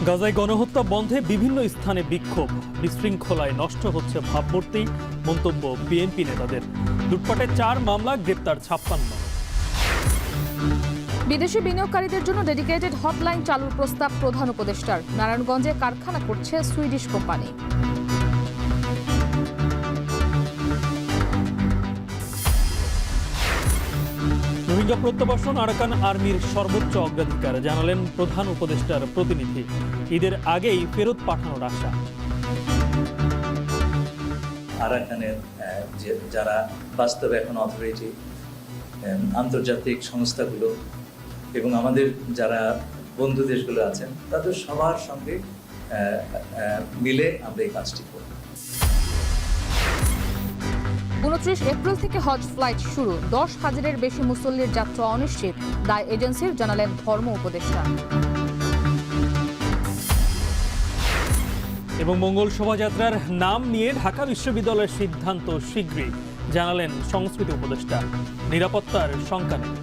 গাজায় গণহত্যা বন্ধে বিভিন্ন স্থানে বিক্ষোভ, বিশৃঙ্খলায় নষ্ট হচ্ছে ভাবমূর্তি, মন্তব্য বিএনপি নেতাদের। লুটপাটে 4 মামলা, গ্রেপ্তার 56। বিদেশি বিনিয়োগকারীদের জন্য ডেডিকেটেড হটলাইন চালুর প্রস্তাব প্রধান উপদেষ্টার। নারায়ণগঞ্জে কারখানা করছে সুইডিশ কোম্পানি। রোহিঙ্গা প্রত্যাবাসন আরাকান আর্মির সর্বোচ্চ অগ্রাধিকার, জানালেন প্রধান উপদেষ্টার প্রতিনিধি। ঈদের আগেই ফেরত পাঠানোর আশা। আরাকানের যারা বাস্তবে এখন অথরিটি, আন্তর্জাতিক সংস্থাগুলো এবং আমাদের যারা বন্ধু দেশগুলো আছেন, তাদের সবার সঙ্গে মিলে আমরা এই কাজটি করব। 29 এপ্রিল থেকে হজ ফ্লাইট শুরু, 10,000-এর বেশি মুসল্লির যাত্রা অনিশ্চিত, দায় এজেন্সির, জানালেন ধর্ম উপদেষ্টা। এবং মঙ্গল শোভাযাত্রার নাম নিয়ে ঢাকা বিশ্ববিদ্যালয়ের সিদ্ধান্ত শীঘ্রই, জানালেন সংস্কৃতি উপদেষ্টা। নিরাপত্তার শঙ্কা নেই।